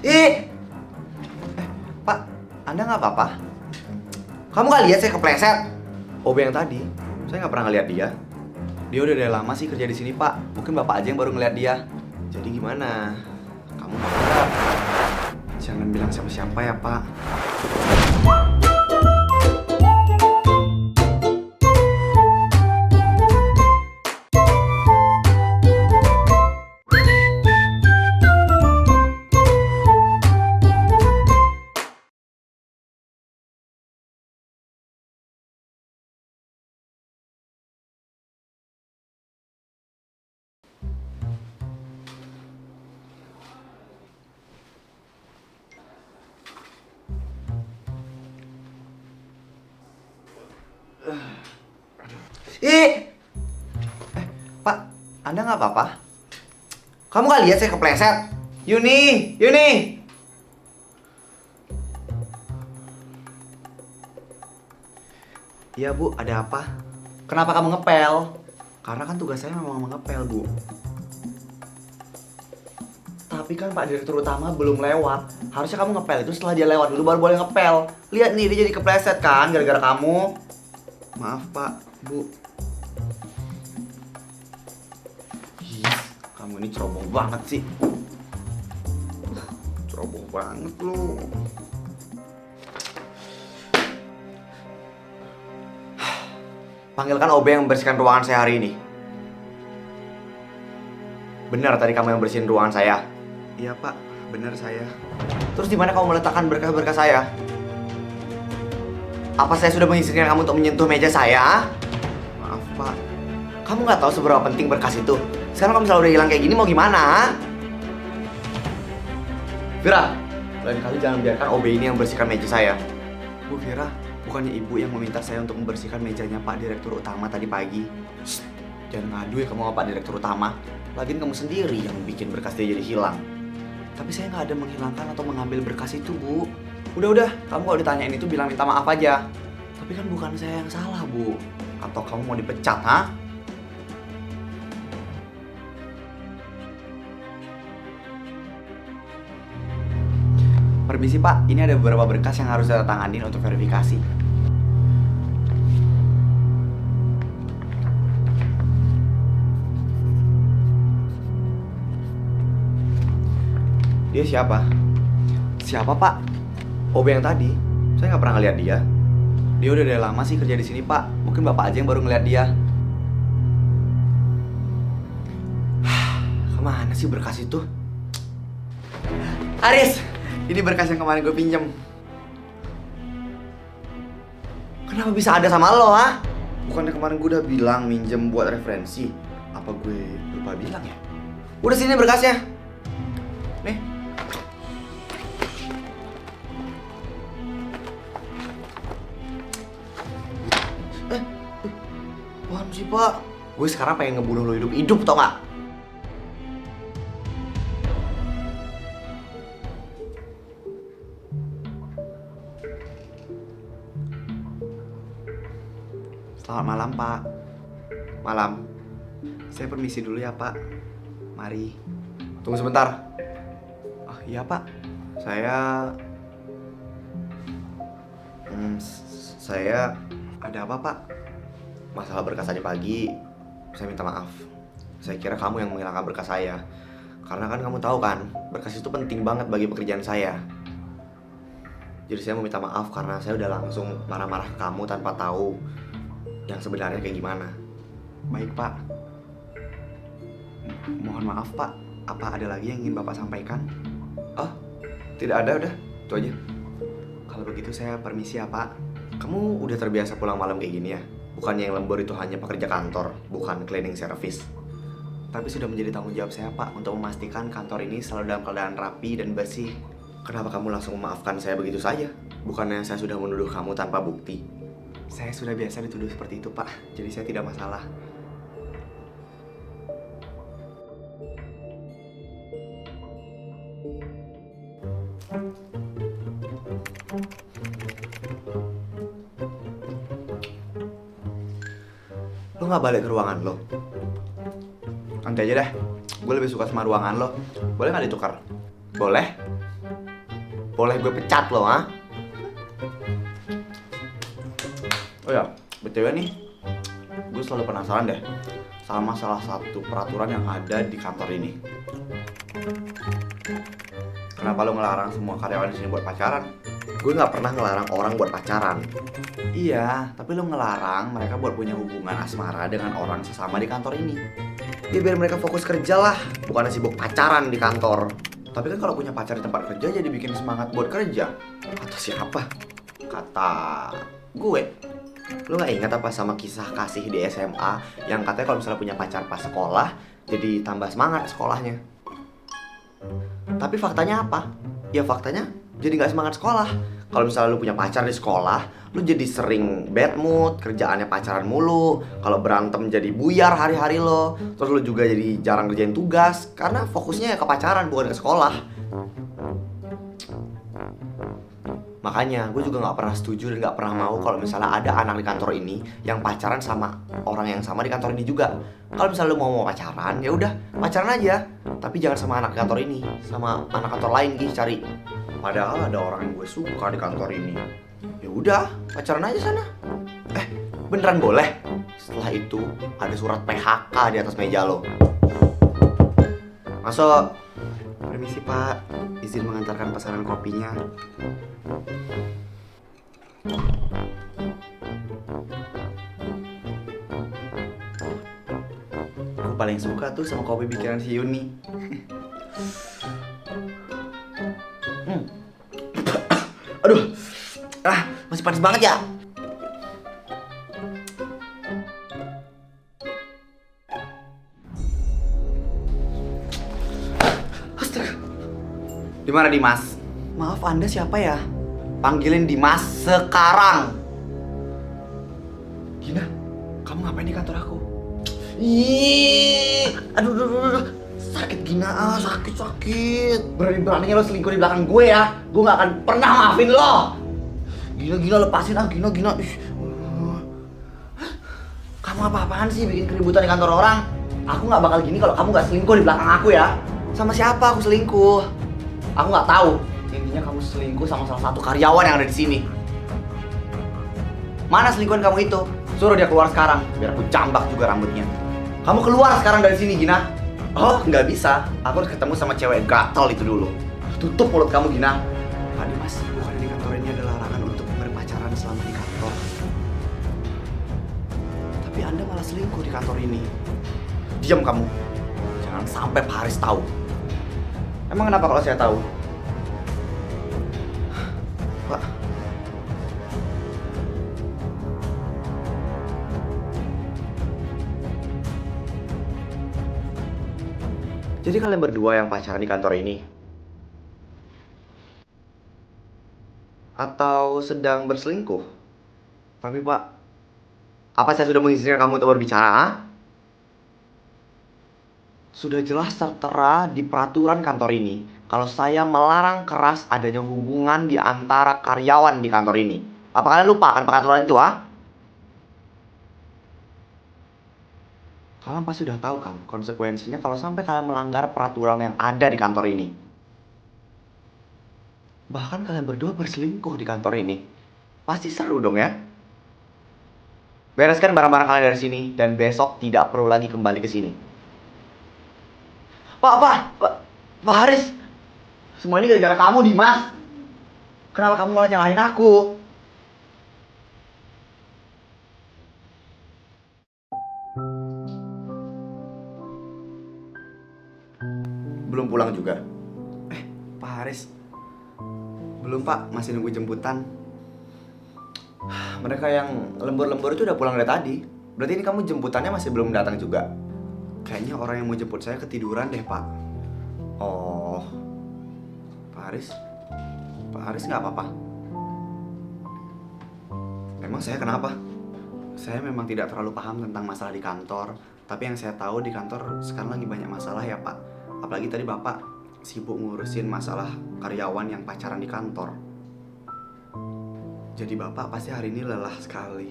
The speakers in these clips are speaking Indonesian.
Ih, Pak, Anda nggak apa-apa? Kamu nggak lihat saya kepleset? OB yang tadi, saya nggak pernah ngeliat dia. Dia udah dari lama sih kerja di sini, Pak. Mungkin Bapak aja yang baru ngeliat dia. Jadi gimana? Kamu nggak? Jangan bilang siapa-siapa ya, Pak. Ih, Pak, Anda nggak apa-apa? Kamu nggak lihat saya kepleset? Yuni, Yuni. Iya Bu, ada apa? Kenapa kamu ngepel? Karena kan tugas saya memang mengepel Bu. Tapi kan Pak Direktur Utama belum lewat. Harusnya kamu ngepel itu setelah dia lewat dulu baru boleh ngepel. Lihat nih, dia jadi kepleset kan gara-gara kamu. Maaf Pak, Bu. Kamu ini ceroboh banget sih. Ceroboh banget lu. Panggilkan OB yang membersihkan ruangan saya hari ini. Benar tadi kamu yang bersihin ruangan saya? Iya Pak, benar saya. Terus di mana kamu meletakkan berkas-berkas saya? Apa saya sudah mengizinkan kamu untuk menyentuh meja saya? Maaf Pak. Kamu nggak tahu seberapa penting berkas itu. Sekarang kamu selalu udah hilang kayak gini, mau gimana? Vira, lain kali jangan biarkan OB ini yang bersihkan meja saya. Bu Vira, bukannya ibu yang meminta saya untuk membersihkan mejanya Pak Direktur Utama tadi pagi? Shh, jangan ngadu ya kamu sama Pak Direktur Utama. Lagian kamu sendiri yang bikin berkas dia jadi hilang. Tapi saya nggak ada menghilangkan atau mengambil berkas itu, Bu. Udah, kamu kalau ditanyain itu bilang minta maaf aja. Tapi kan bukan saya yang salah, Bu. Atau kamu mau dipecat, ha? Permisi Pak, ini ada beberapa berkas yang harus saya tanganin untuk verifikasi. Dia siapa? Siapa Pak? OB yang tadi? Saya nggak pernah ngeliat dia. Dia udah dari lama sih kerja di sini Pak. Mungkin Bapak aja yang baru ngeliat dia. Kemana sih berkas itu? Aris! Ini berkas yang kemarin gue pinjem. Kenapa bisa ada sama lo, ha? Bukannya kemarin gue udah bilang minjem buat referensi. Apa gue lupa bilang ya? Udah sini berkasnya. Nih. Apaan sih, Pak? Gue sekarang pengen ngebunuh lo hidup-hidup, tau gak? Selamat malam, Pak. Malam. Saya permisi dulu ya, Pak. Mari. Tunggu sebentar. Oh, iya, Pak. Saya ada apa, Pak? Masalah berkas tadi pagi. Saya minta maaf. Saya kira kamu yang menghilangkan berkas saya. Karena kan kamu tahu kan, berkas itu penting banget bagi pekerjaan saya. Jadi saya mau minta maaf karena saya udah langsung marah-marah ke kamu tanpa tahu yang sebenarnya kayak gimana. Baik Pak. Mohon maaf Pak. Apa ada lagi yang ingin Bapak sampaikan? Oh, tidak ada, udah. Itu aja. Kalau begitu saya permisi ya Pak. Kamu udah terbiasa pulang malam kayak gini ya? Bukannya yang lembur itu hanya pekerja kantor, bukan cleaning service. Tapi sudah menjadi tanggung jawab saya Pak untuk memastikan kantor ini selalu dalam keadaan rapi dan bersih. Kenapa kamu langsung memaafkan saya begitu saja? Bukannya saya sudah menuduh kamu tanpa bukti? Saya sudah biasa dituduh seperti itu, Pak. Jadi saya tidak masalah. Lo nggak balik ke ruangan lo? Nanti aja deh. Gue lebih suka sama ruangan lo. Boleh nggak ditukar? Boleh? Boleh gue pecat lo, ha? Oh ya, BTW nih, gue selalu penasaran deh sama salah satu peraturan yang ada di kantor ini. Kenapa lo ngelarang semua karyawan di sini buat pacaran? Gue nggak pernah ngelarang orang buat pacaran. Iya, tapi lo ngelarang mereka buat punya hubungan asmara dengan orang sesama di kantor ini. Ya biar mereka fokus kerja lah, bukannya sibuk pacaran di kantor. Tapi kan kalau punya pacar di tempat kerja jadi bikin semangat buat kerja. Kata siapa? Kata gue. Lo gak ingat apa sama kisah kasih di SMA yang katanya kalau misalnya punya pacar pas sekolah jadi tambah semangat sekolahnya? Tapi faktanya apa? Ya faktanya jadi gak semangat sekolah. Kalau misalnya lu punya pacar di sekolah, lu jadi sering bad mood, kerjaannya pacaran mulu. Kalau berantem jadi buyar hari-hari lo. Terus lu juga jadi jarang kerjain tugas karena fokusnya ke pacaran bukan ke sekolah. Makanya gue juga gak pernah setuju dan gak pernah mau kalau misalnya ada anak di kantor ini yang pacaran sama orang yang sama di kantor ini juga. Kalau misalnya lu mau pacaran, ya udah pacaran aja. Tapi jangan sama anak kantor ini, sama anak kantor lain cari. Padahal ada orang yang gue suka di kantor ini. Ya udah, pacaran aja sana. Beneran boleh? Setelah itu ada surat PHK di atas meja lo. Masuk. Permisi Pak, izin mengantarkan pesanan kopinya. Aku paling suka tuh sama kopi bikinan si Yuni. Aduh, masih panas banget ya. Astaga. Dimana Dimas? Maaf, Anda siapa ya? Panggilin Dimas sekarang. Gina, kamu ngapain di kantor aku? Ih, aduh. Sakit Gina, sakit. Berani-beraninya lo selingkuh di belakang gue ya. Gue gak akan pernah maafin lo. Gina lepasin Gina. Kamu apa-apaan sih bikin keributan di kantor orang? Aku gak bakal gini kalau kamu gak selingkuh di belakang aku ya. Sama siapa aku selingkuh? Aku gak tahu. Intinya kamu selingkuh sama salah satu karyawan yang ada di sini. Mana selingkuhan kamu itu? Suruh dia keluar sekarang, biar aku jambak juga rambutnya. Kamu keluar sekarang dari sini, Gina. Oh, nggak bisa. Aku harus ketemu sama cewek gatel itu dulu. Tutup mulut kamu, Gina. Pak Dimas, bukan di kantor ini ada larangan untuk berpacaran selama di kantor. Tapi Anda malah selingkuh di kantor ini. Diam kamu. Jangan sampai Pak Haris tahu. Emang kenapa kalau saya tahu? Pak. Jadi kalian berdua yang pacaran di kantor ini? Atau sedang berselingkuh? Tapi Pak, apa saya sudah mengizinkan kamu untuk berbicara? Ha? Sudah jelas tertera di peraturan kantor ini kalau saya melarang keras adanya hubungan di antara karyawan di kantor ini. Apa kalian lupa akan peraturan itu, ha? Kalian pasti sudah tahu kan konsekuensinya kalau sampai kalian melanggar peraturan yang ada di kantor ini. Bahkan kalian berdua berselingkuh di kantor ini. Pasti seru dong ya? Bereskan barang-barang kalian dari sini dan besok tidak perlu lagi kembali ke sini. Pak Haris. Semua ini gara-gara kamu, Dimas. Kenapa kamu malah nyalahin aku? Belum pulang juga? Pak Haris. Belum Pak, masih nunggu jemputan. Mereka yang lembur-lembur itu udah pulang dari tadi. Berarti ini kamu jemputannya masih belum datang juga? Kayaknya orang yang mau jemput saya ketiduran deh Pak. Oh, Pak Haris? Pak Haris nggak apa-apa? Emang saya kenapa? Saya memang tidak terlalu paham tentang masalah di kantor. Tapi yang saya tahu di kantor sekarang lagi banyak masalah ya Pak. Apalagi tadi Bapak sibuk ngurusin masalah karyawan yang pacaran di kantor. Jadi Bapak pasti hari ini lelah sekali.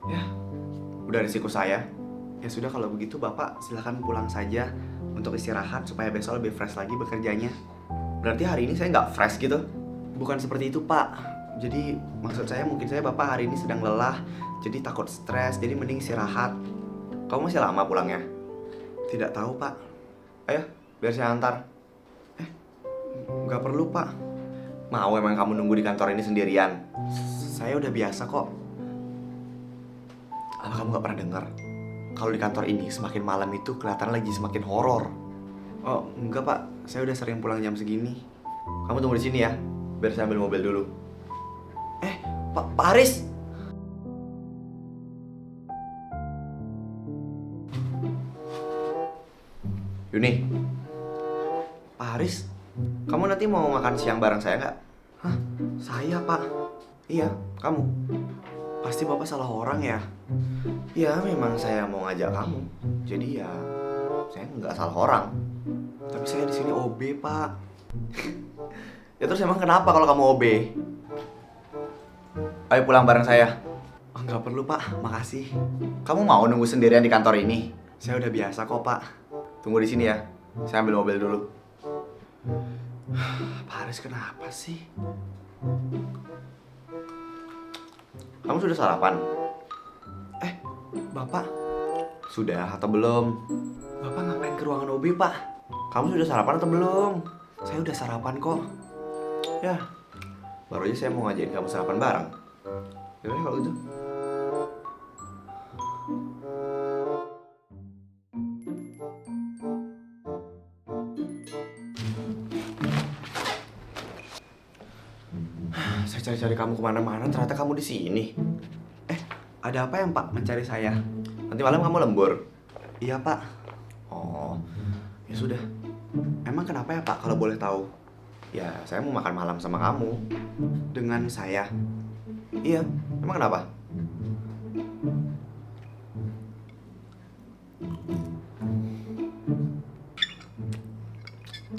Ya, udah risiko saya. Ya sudah kalau begitu Bapak silakan pulang saja untuk istirahat supaya besok lebih fresh lagi bekerjanya. berarti hari ini saya nggak fresh gitu? Bukan seperti itu, Pak. Jadi maksud saya mungkin saya Bapak hari ini sedang lelah, jadi takut stres, jadi mending istirahat. Kamu masih lama pulangnya? Tidak tahu, Pak. Ayo, biar saya antar. Nggak perlu, Pak. Mau emang kamu nunggu di kantor ini sendirian? Saya udah biasa kok. Apa kamu nggak pernah dengar? Kalau di kantor ini semakin malam itu kelihatan lagi semakin horor. Oh, enggak, Pak. Saya udah sering pulang jam segini. Kamu tunggu di sini ya, biar saya ambil mobil dulu. Pak Haris. Yuni. Pak Haris, kamu nanti mau makan siang bareng saya nggak? Hah? Saya, Pak? Iya, kamu. Pasti Bapak salah orang ya? Ya, memang saya mau ngajak kamu. Jadi ya, saya nggak salah orang. Tapi saya di sini OB, Pak. Ya terus emang kenapa kalau kamu OB? Ayo pulang bareng saya. Nggak perlu, Pak. Makasih. Kamu mau nunggu sendirian di kantor ini? Saya udah biasa kok, Pak. Tunggu di sini ya. Saya ambil mobil dulu. Pak Haris kenapa sih? Kamu sudah sarapan? Bapak? Sudah atau belum? Bapak ngapain ke ruangan OB, Pak? Kamu sudah sarapan atau belum? Saya udah sarapan kok. Ya, baru aja saya mau ngajakin kamu sarapan bareng. Yaudah kalau gitu. Saya cari-cari kamu kemana-mana, ternyata kamu di sini. Ada apa yang Pak mencari saya? Nanti malam kamu lembur? Iya, Pak. Oh, ya sudah. Emang kenapa ya, Pak, kalau boleh tahu? Ya, saya mau makan malam sama kamu. Dengan saya? Iya, emang kenapa?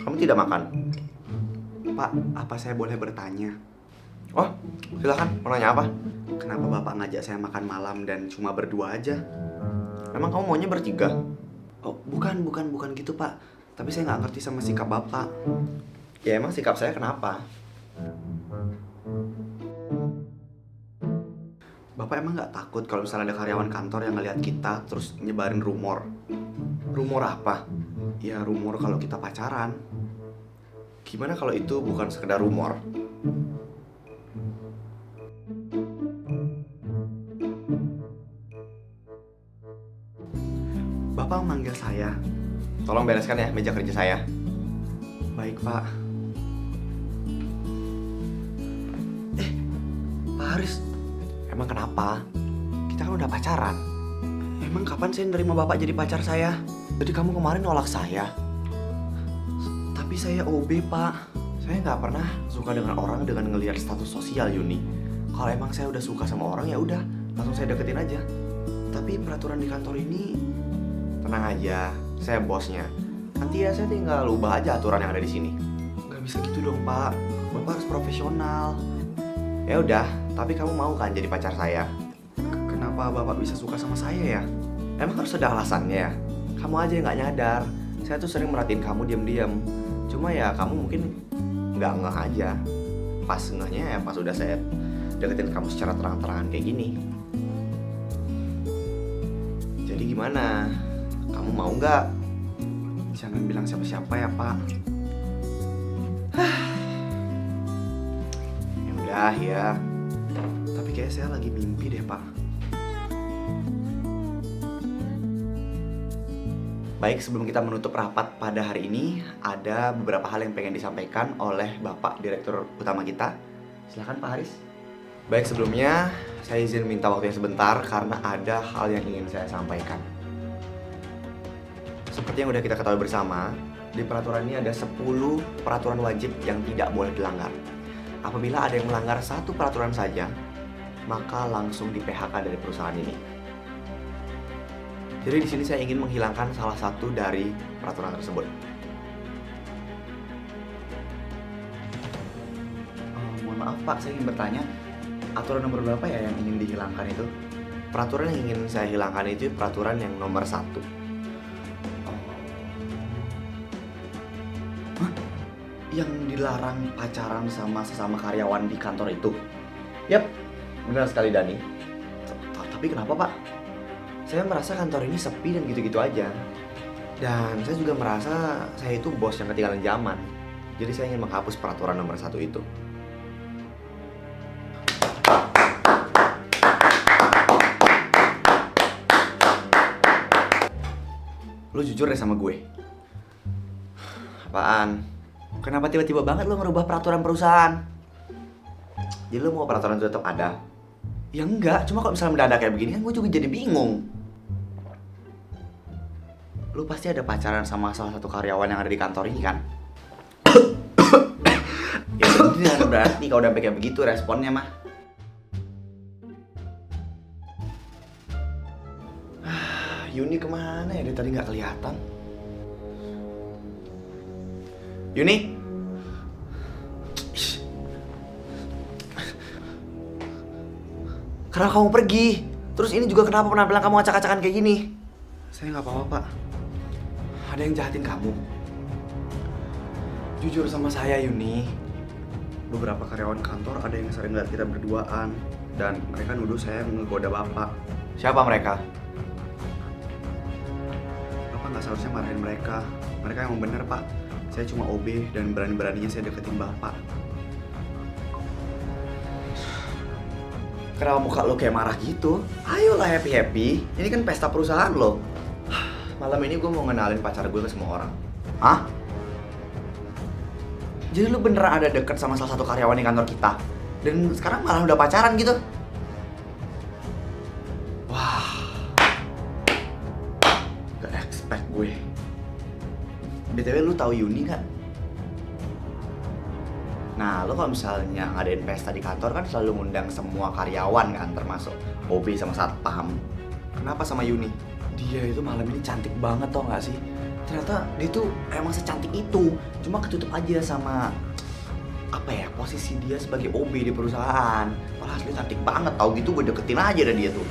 Kamu tidak makan? Pak, apa saya boleh bertanya? Oh, silakan. Mau nanya apa? Kenapa Bapak ngajak saya makan malam dan cuma berdua aja? Emang kamu maunya bertiga? Oh, bukan gitu, Pak. Tapi saya nggak ngerti sama sikap Bapak. Ya emang sikap saya kenapa? Bapak emang nggak takut kalau misalnya ada karyawan kantor yang ngeliat kita terus nyebarin rumor? Rumor apa? Ya rumor kalau kita pacaran. Gimana kalau itu bukan sekedar rumor? Bapak manggil saya. Tolong bereskan ya meja kerja saya. Baik, Pak. Pak Haris, emang kenapa? Kita kan udah pacaran. Emang kapan saya nerima Bapak jadi pacar saya? Jadi kamu kemarin nolak saya. Tapi saya OB, Pak. Saya nggak pernah suka dengan orang dengan ngelihat status sosial, Yuni. Kalau emang saya udah suka sama orang ya udah, langsung saya deketin aja. Tapi peraturan di kantor ini, tenang aja, saya bosnya. Nanti ya saya tinggal ubah aja aturan yang ada di sini. Nggak bisa gitu dong, Pak. Bapak harus profesional. Ya udah, tapi kamu mau kan jadi pacar saya? Kenapa Bapak bisa suka sama saya ya? Emang harus ada alasannya ya? Kamu aja yang nggak nyadar. Saya tuh sering merhatiin kamu diam-diam. Cuma ya kamu mungkin nggak ngeh aja. Pas ngehnya ya pas udah saya deketin kamu secara terang-terangan kayak gini. Jadi gimana? Kamu mau nggak? Jangan bilang siapa-siapa ya, Pak. Ya udah ya. Tapi kayak saya lagi mimpi deh, Pak. Baik, sebelum kita menutup rapat pada hari ini, ada beberapa hal yang pengen disampaikan oleh Bapak Direktur Utama kita. Silakan Pak Haris. Baik, sebelumnya saya izin minta waktunya sebentar karena ada hal yang ingin saya sampaikan. Seperti yang udah kita ketahui bersama, di peraturan ini ada 10 peraturan wajib yang tidak boleh dilanggar. Apabila ada yang melanggar satu peraturan saja, maka langsung di PHK dari perusahaan ini. Jadi di sini saya ingin menghilangkan salah satu dari peraturan tersebut. Mohon maaf Pak, saya ingin bertanya, aturan nomor berapa ya yang ingin dihilangkan itu? Peraturan yang ingin saya hilangkan itu peraturan yang nomor 1. Yang dilarang pacaran sama sesama karyawan di kantor itu? Yap, benar sekali Dani. Tapi kenapa Pak? Saya merasa kantor ini sepi dan gitu-gitu aja. Dan saya juga merasa saya itu bos yang ketinggalan zaman. Jadi saya ingin menghapus peraturan nomor 1 itu. Lu jujur deh sama gue. Apaan? Kenapa tiba-tiba banget lu ngerubah peraturan perusahaan? Jadi lu mau peraturan itu tetap ada? Ya enggak, cuma kalau misalnya mendadak kayak begini kan gue juga jadi bingung. Lu pasti ada pacaran sama salah satu karyawan yang ada di kantor ini kan? Ya bener, berarti kalau udah sampai kayak begitu responnya mah. Yuni kemana ya? Dari tadi nggak kelihatan. Yuni? Kenapa kamu pergi? Terus ini juga kenapa penampilan kamu acak-acakan kayak gini? Saya nggak apa-apa, Pak. Ada yang jahatin kamu. Jujur sama saya, Yuni. Beberapa karyawan kantor ada yang sering lihat kita berduaan. Dan mereka nuduh saya ngegoda Bapak. Siapa mereka? Bapak nggak seharusnya marahin mereka. Mereka emang bener, Pak. Saya cuma OB dan berani-beraninya saya deketin Bapak. Kenapa muka lo kayak marah gitu? Ayolah happy-happy. Ini kan pesta perusahaan lo. Malam ini gue mau ngenalin pacar gue ke semua orang. Hah? Jadi lu beneran ada deket sama salah satu karyawan di kantor kita? Dan sekarang malah udah pacaran gitu? Wah. Gak expect gue. BTW lu tahu Yuni kan? Nah, lo kalau misalnya ngadain pesta di kantor kan selalu ngundang semua karyawan kan, termasuk OB sama satpam. Kenapa sama Yuni? Dia itu malam ini cantik banget tau gak sih? Ternyata dia tuh emang secantik itu, cuma ketutup aja sama apa ya, posisi dia sebagai OB di perusahaan. Malah asli cantik banget tau gitu, gue deketin aja dari dia tuh.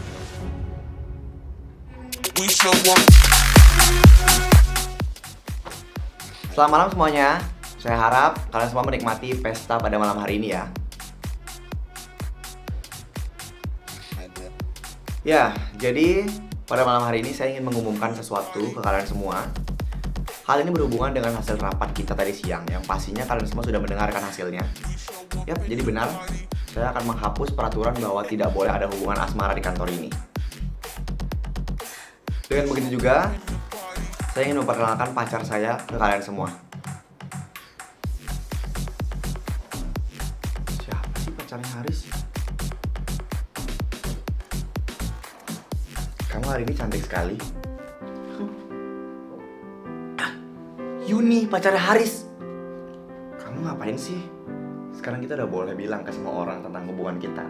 Selamat malam semuanya. Saya harap kalian semua menikmati pesta pada malam hari ini ya. Ya, jadi pada malam hari ini saya ingin mengumumkan sesuatu ke kalian semua. Hal ini berhubungan dengan hasil rapat kita tadi siang, yang pastinya kalian semua sudah mendengarkan hasilnya. Yap, jadi benar, saya akan menghapus peraturan bahwa tidak boleh ada hubungan asmara di kantor ini. Dengan begitu juga, saya ingin memperkenalkan pacar saya ke kalian semua. Siapa sih pacarnya Haris? Kamu hari ini cantik sekali. Yuni, pacarnya Haris. Kamu ngapain sih? Sekarang kita udah boleh bilang ke semua orang tentang hubungan kita.